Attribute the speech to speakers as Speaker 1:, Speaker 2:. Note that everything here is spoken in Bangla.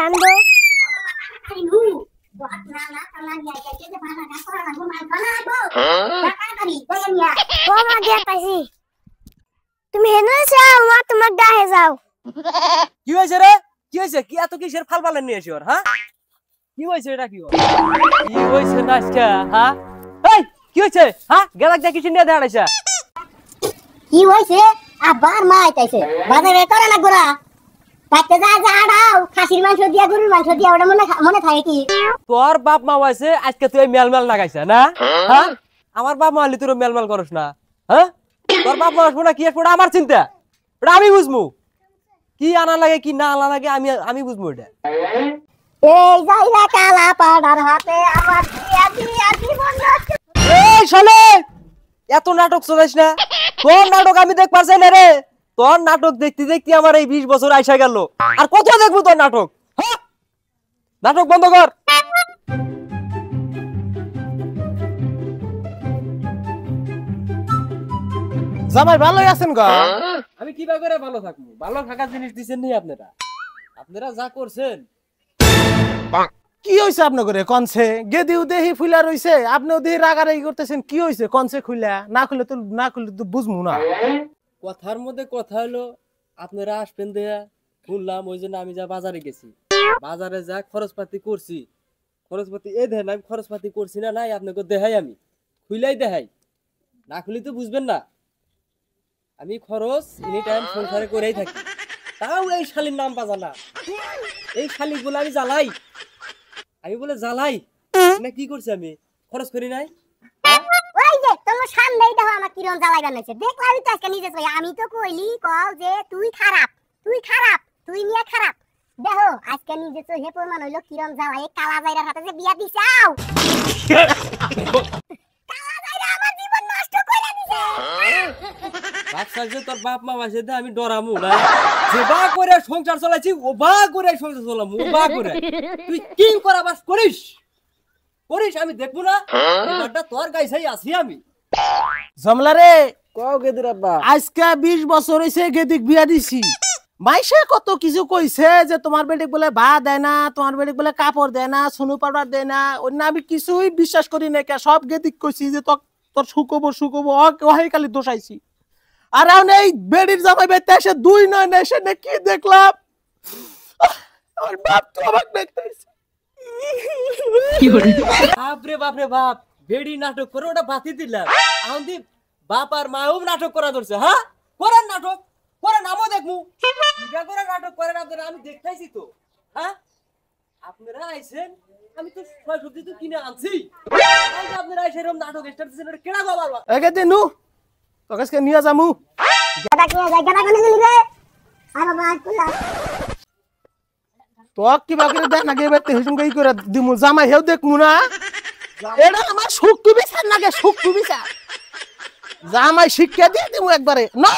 Speaker 1: আনবো তুমি হেনে যাও মা তোমার ডাহে যাও
Speaker 2: কি হয়েছে রে কি হয়েছে কি এত কিসের ফাল ফাল নিয়ে এসে ওর হ্যাঁ কি হয়েছে এটা কি কি হয়েছে না আজকে হ্যাঁ এই কি হয়েছে হ্যাঁ গেলাক দেখি নিয়ে দাঁড়াইছে
Speaker 1: কি হয়েছে আবার মা আইতাছে বাজারে করে না গোরা তাতে যা যা আড়াও খাসির মাংস দিয়া গরুর মাংস দিয়া ওটা মনে থাকে কি
Speaker 2: তোর বাপ মা হইছে আজকে তুই মেলমেল লাগাইছ না হ্যাঁ আমার বাপ মা হলি তোর মেলমেল করস না হ্যাঁ তোর বাপ মা আসবো না কি আসবো আমার চিন্তা ওটা আমি বুঝবো কি আনা লাগে কি না আনা লাগে আমি বুঝবো এটা
Speaker 1: এই যাইরা কালা পাড়ার হাতে আমার দিয়া জীবন
Speaker 2: এই শালে এত নাটক চলাইস না তোর নাটক আমি দেখ পারছাই না রে তোর নাটক দেখতে দেখতে আমার এই 20 বছর আইসা গেল আর কত দেখবো তোর নাটক হ্যাঁ নাটক বন্ধ কর
Speaker 3: জামাই ভালোই আছেন গো
Speaker 2: আমি কিবা করে ভালো থাকবো ভালো থাকার জিনিস দিছেন নি আপনারা আপনারা যা করছেন
Speaker 3: কি হইছে আপনাদের কনসে গেদিও দেহি ফুলা রইছে আপনিও দেহি রাগারাগি করতেছেন কি হইছে কনসে খুইলা না খুলে তো বুঝমু না
Speaker 2: কথার মধ্যে কথা হলো আপনারা আসবেন দেয়া শুনলাম ওই জন্য আমি যা বাজারে গেছি বাজারে যা খরচপাতি করছি খরচপাতি এই দেখেন আমি খরচপাতি করছি না নাই আপনাকে দেখাই আমি খুইলাই দেখাই না খুলি তো বুঝবেন না আমি খরচ এনি টাইম সংসারে করেই থাকি তাও এই শালির নাম বাজানা এই শালি বলে আমি জ্বালাই আমি বলে জ্বালাই না কি করছি আমি খরচ করি নাই
Speaker 1: ওই যে তোমার সামনেই দেখো আমার কিরম জ্বালাই বানাইছে দেখলাম তো আজকে নিজে আমি তো কইলি কল যে তুই খারাপ তুই নিয়ে খারাপ দেখো আজকে নিজে তো হে প্রমাণ হইলো কিরম জ্বালাই কালা জাইরার হাতে যে বিয়া দিছাও কালা জাইরা আমার জীবন নষ্ট কইরা দিছে
Speaker 2: বাচ্চা যে তোর বাপ মা আছে আমি ডরামু না যে বা করে সংসার চালাইছি ও বা করে সংসার চালামু ও বা করে তুই কি করাবাস করিস আমি দেখবো না এবারটা তোর গাইছাই আছি আমি
Speaker 3: জমলা রে
Speaker 2: কও গেদির আব্বা
Speaker 3: আজকে 20 বছর হইছে গেদিক বিয়া দিছি মাইসে কত কিছু কইছে যে তোমার বেটিক বলে ভাত দেয় না তোমার বেটিক বলে কাপড় দেয় না সোনু পাউডার দেয় না অন্য আমি কিছুই বিশ্বাস করি না কে সব গেদিক কইছি যে তোর শুকবো ওহাই খালি দোষাইছি আর এখন এই বেড়ির জামাই বেতে এসে 2 নয় না এসে কি দেখলাম আমার বাপ তো অবাক দেখতেছে
Speaker 2: বাপরে বাপ বেড়ি নাটক করে ওটা বাতি দিলাম এখন দি বাপ আর মাও নাটক করা ধরছে হ্যাঁ করেন নাটক করে নামও দেখমু এটা করে নাটক করেন আপনারা আমি দেখতাইছি তো হ্যাঁ আপনারা আইছেন আমি তো ছয় সবজি তো কিনে আনছি আপনারা আইছেন এরকম নাটক স্টার্ট দিছেন এটা কেডা গো বাবা
Speaker 3: একে দিনু তোকে নিয়ে যামু
Speaker 1: গাদা কোনে গেলি রে আর বাবা কুলা
Speaker 3: তো কিবা করে দেখ না গেবে হিসুম কই করে দিমু জামাই হেও দেখমু না এটা আমার সুখ বিচার নাগে সুখ বিচার জামাই শিক্ষা দিয়ে দিমু একবারে না